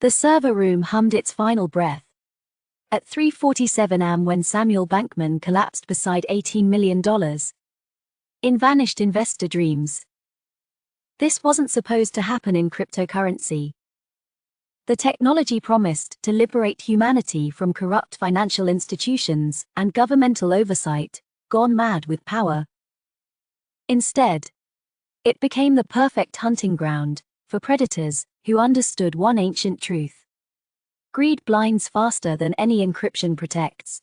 The server room hummed its final breath. At 3:47 am when Samuel Bankman collapsed beside $18 million in vanished investor dreams. This wasn't supposed to happen in cryptocurrency. The technology promised to liberate humanity from corrupt financial institutions and governmental oversight, gone mad with power. Instead, it became the perfect hunting ground for predators who understood one ancient truth: greed blinds faster than any encryption protects.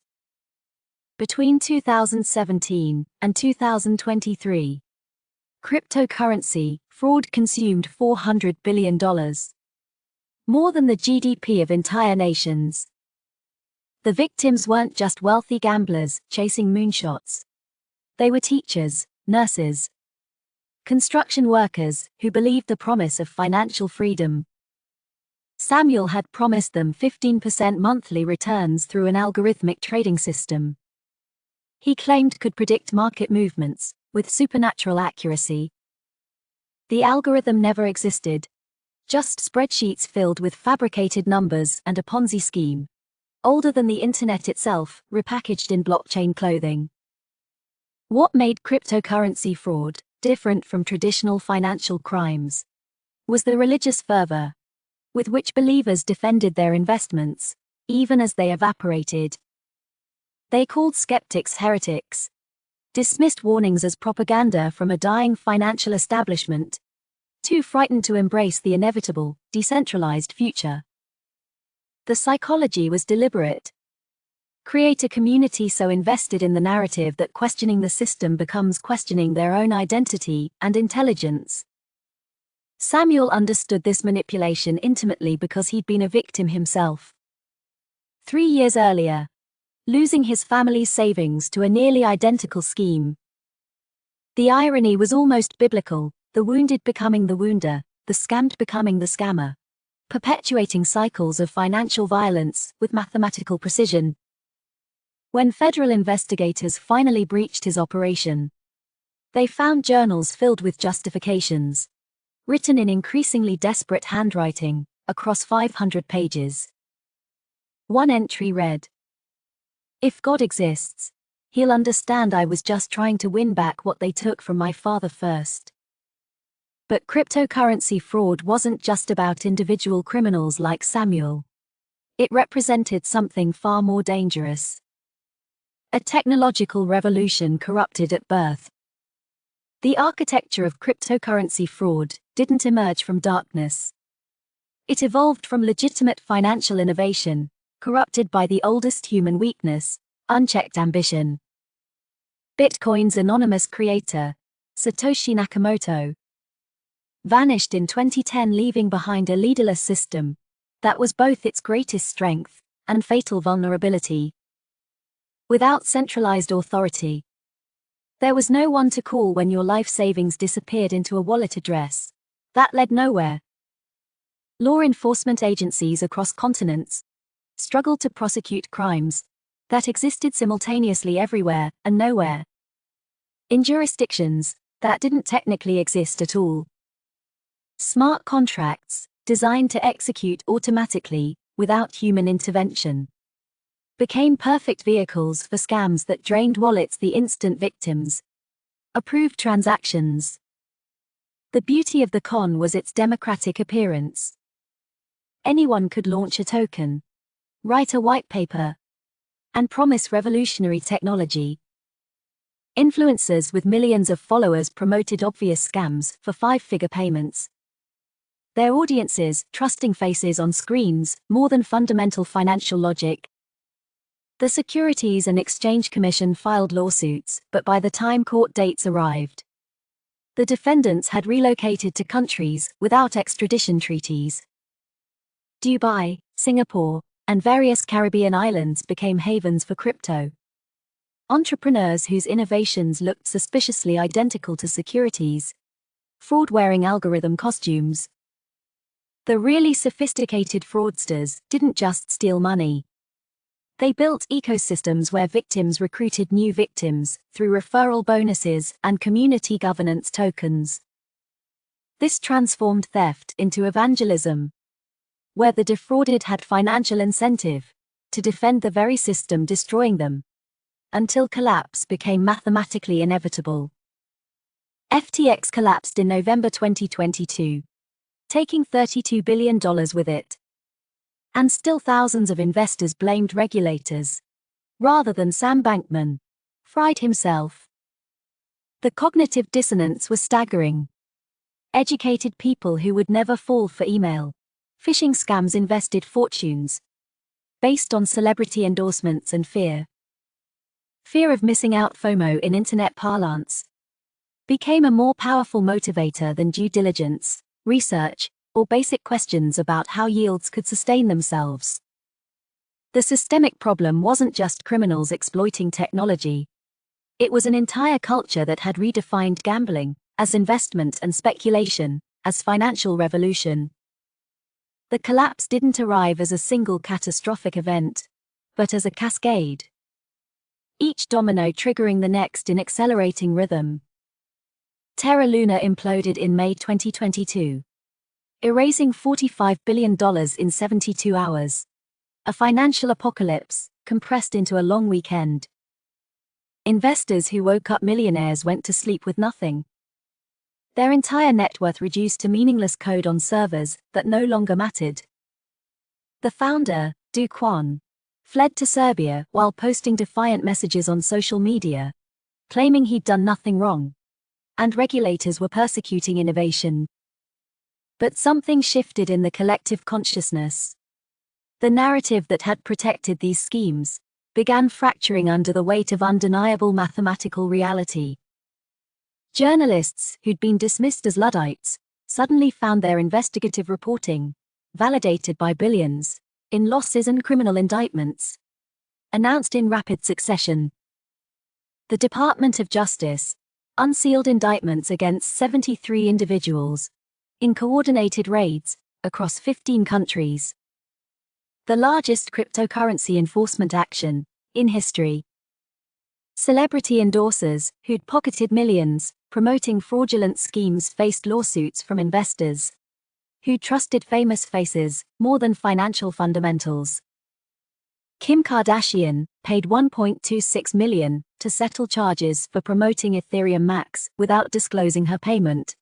Between 2017 and 2023, cryptocurrency fraud consumed $400 billion. More than the GDP of entire nations. The victims weren't just wealthy gamblers chasing moonshots. They were teachers, nurses, construction workers who believed the promise of financial freedom. Samuel had promised them 15% monthly returns through an algorithmic trading system he claimed could predict market movements with supernatural accuracy. The algorithm never existed. Just spreadsheets filled with fabricated numbers and a Ponzi scheme, older than the internet itself, repackaged in blockchain clothing. What made cryptocurrency fraud different from traditional financial crimes was the religious fervor with which believers defended their investments, even as they evaporated. They called skeptics heretics, dismissed warnings as propaganda from a dying financial establishment, too frightened to embrace the inevitable, decentralized future. The psychology was deliberate. Create a community so invested in the narrative that questioning the system becomes questioning their own identity and intelligence. Samuel understood this manipulation intimately because he'd been a victim himself. 3 years earlier, losing his family's savings to a nearly identical scheme. The irony was almost biblical. The wounded becoming the wounder, the scammed becoming the scammer, perpetuating cycles of financial violence with mathematical precision. When federal investigators finally breached his operation, they found journals filled with justifications, written in increasingly desperate handwriting, across 500 pages. One entry read, "If God exists, he'll understand I was just trying to win back what they took from my father first." But cryptocurrency fraud wasn't just about individual criminals like Samuel. It represented something far more dangerous. A technological revolution corrupted at birth. The architecture of cryptocurrency fraud didn't emerge from darkness. It evolved from legitimate financial innovation, corrupted by the oldest human weakness, unchecked ambition. Bitcoin's anonymous creator, Satoshi Nakamoto, vanished in 2010, leaving behind a leaderless system that was both its greatest strength and fatal vulnerability. Without centralized authority, there was no one to call when your life savings disappeared into a wallet address that led nowhere. Law enforcement agencies across continents struggled to prosecute crimes that existed simultaneously everywhere and nowhere, in jurisdictions that didn't technically exist at all. Smart contracts, designed to execute automatically, without human intervention, became perfect vehicles for scams that drained wallets the instant victims approved transactions. The beauty of the con was its democratic appearance. Anyone could launch a token, write a white paper, and promise revolutionary technology. Influencers with millions of followers promoted obvious scams for 5-figure payments. Their audiences trusting faces on screens more than fundamental financial logic. The Securities and Exchange Commission filed lawsuits, but by the time court dates arrived, the defendants had relocated to countries without extradition treaties. Dubai, Singapore, and various Caribbean islands became havens for crypto. Entrepreneurs whose innovations looked suspiciously identical to securities fraud wearing algorithm costumes. The really sophisticated fraudsters didn't just steal money. They built ecosystems where victims recruited new victims through referral bonuses and community governance tokens. This transformed theft into evangelism. where the defrauded had financial incentive to defend the very system destroying them, until collapse became mathematically inevitable. FTX collapsed in November 2022, taking $32 billion with it. And still thousands of investors blamed regulators, rather than Sam Bankman-Fried himself. The cognitive dissonance was staggering. Educated people who would never fall for email phishing scams invested fortunes based on celebrity endorsements and fear. Fear of missing out, FOMO in internet parlance, became a more powerful motivator than due diligence, research, or basic questions about how yields could sustain themselves. The systemic problem wasn't just criminals exploiting technology. It was an entire culture that had redefined gambling as investment and speculation as financial revolution. The collapse didn't arrive as a single catastrophic event, but as a cascade, each domino triggering the next in accelerating rhythm. Terra Luna imploded in May 2022, erasing $45 billion in 72 hours. A financial apocalypse, compressed into a long weekend. Investors who woke up millionaires went to sleep with nothing. Their entire net worth reduced to meaningless code on servers that no longer mattered. The founder, Do Kwon, fled to Serbia while posting defiant messages on social media, claiming he'd done nothing wrong, and regulators were persecuting innovation. But something shifted in the collective consciousness. The narrative that had protected these schemes began fracturing under the weight of undeniable mathematical reality. Journalists who'd been dismissed as Luddites suddenly found their investigative reporting, validated by billions, in losses and criminal indictments, announced in rapid succession. The Department of Justice unsealed indictments against 73 individuals in coordinated raids across 15 countries. The largest cryptocurrency enforcement action in history. Celebrity endorsers who'd pocketed millions promoting fraudulent schemes faced lawsuits from investors who trusted famous faces more than financial fundamentals. Kim Kardashian paid $1.26 million to settle charges for promoting Ethereum Max without disclosing her payment.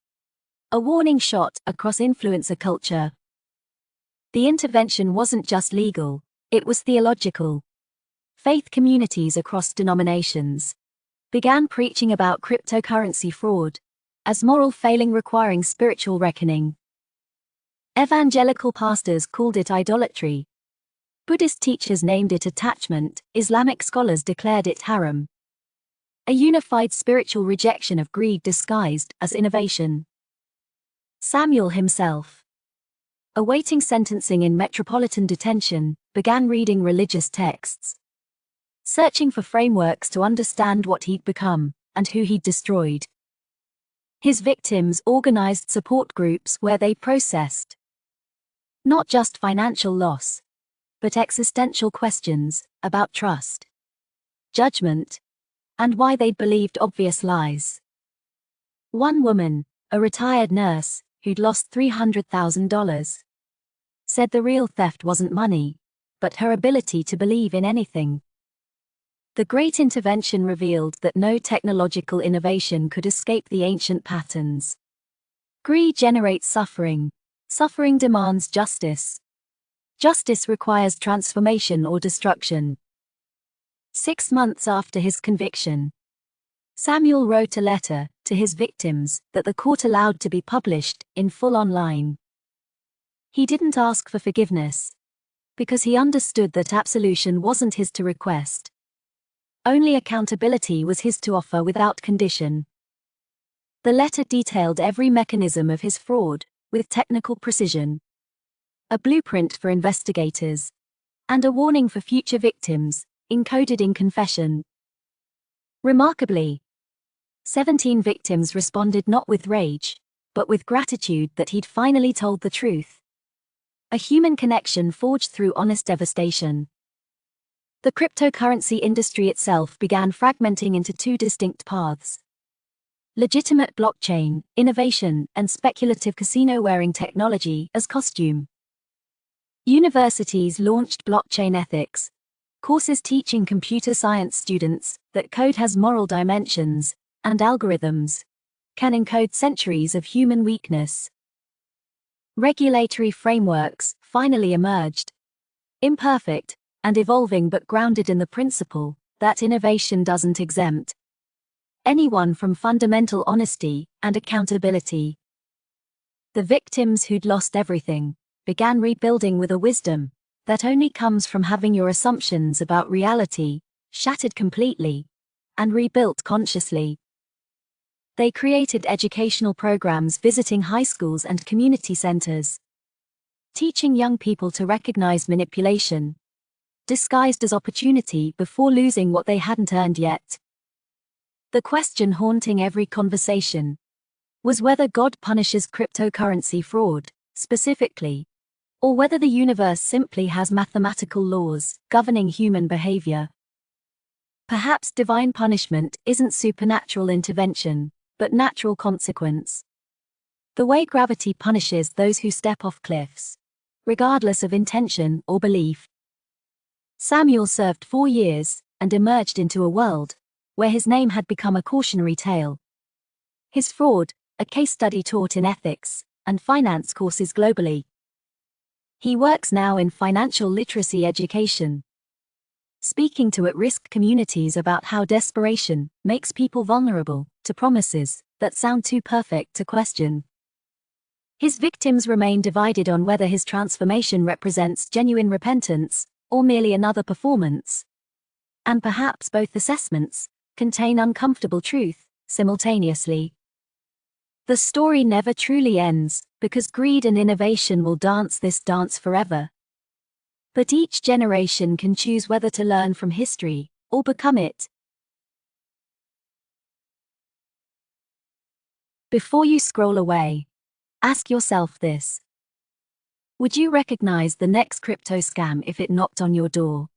A warning shot across influencer culture. The intervention wasn't just legal, it was theological. Faith communities across denominations began preaching about cryptocurrency fraud as moral failing requiring spiritual reckoning. Evangelical pastors called it idolatry. Buddhist teachers named it attachment, Islamic scholars declared it haram. A unified spiritual rejection of greed disguised as innovation. Samuel himself, awaiting sentencing in metropolitan detention, began reading religious texts, searching for frameworks to understand what he'd become and who he'd destroyed. His victims organized support groups where they processed not just financial loss, but existential questions about trust, judgment, and why they'd believed obvious lies. One woman, a retired nurse who'd lost $300,000, said the real theft wasn't money, but her ability to believe in anything. The Great Intervention revealed that no technological innovation could escape the ancient patterns. Greed generates suffering. Suffering demands justice. Justice requires transformation or destruction. 6 months after his conviction, Samuel wrote a letter to his victims that the court allowed to be published in full online. He didn't ask for forgiveness, because he understood that absolution wasn't his to request. Only accountability was his to offer without condition. The letter detailed every mechanism of his fraud, with technical precision. A blueprint for investigators, and a warning for future victims, encoded in confession. Remarkably, 17 victims responded not with rage, but with gratitude that he'd finally told the truth. A human connection forged through honest devastation. The cryptocurrency industry itself began fragmenting into 2 distinct paths. Legitimate blockchain, innovation, and speculative casino wearing technology as costume. Universities launched blockchain ethics, courses teaching computer science students that code has moral dimensions, and algorithms can encode centuries of human weakness. Regulatory frameworks finally emerged, imperfect and evolving but grounded in the principle that innovation doesn't exempt anyone from fundamental honesty and accountability. The victims who'd lost everything began rebuilding with a wisdom that only comes from having your assumptions about reality shattered completely and rebuilt consciously. They created educational programs visiting high schools and community centers, teaching young people to recognize manipulation, disguised as opportunity before losing what they hadn't earned yet. The question haunting every conversation was whether God punishes cryptocurrency fraud, specifically, or whether the universe simply has mathematical laws governing human behavior. Perhaps divine punishment isn't supernatural intervention, but natural consequence. The way gravity punishes those who step off cliffs, regardless of intention or belief. Samuel served 4 years and emerged into a world where his name had become a cautionary tale. His fraud, a case study taught in ethics and finance courses globally. He works now in financial literacy education, speaking to at-risk communities about how desperation makes people vulnerable to promises that sound too perfect to question. His victims remain divided on whether his transformation represents genuine repentance or merely another performance. And perhaps both assessments contain uncomfortable truth simultaneously. The story never truly ends, because greed and innovation will dance this dance forever. But each generation can choose whether to learn from history or become it. Before you scroll away, ask yourself this. Would you recognize the next crypto scam if it knocked on your door?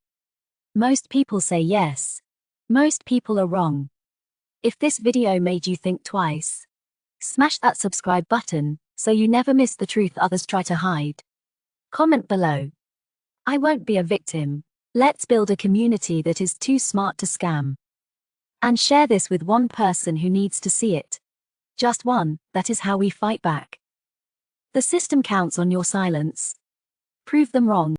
Most people say yes. Most people are wrong. If this video made you think twice, smash that subscribe button so you never miss the truth others try to hide. Comment below. I won't be a victim. Let's build a community that is too smart to scam. And share this with one person who needs to see it. Just one. That is how we fight back. The system counts on your silence. Prove them wrong.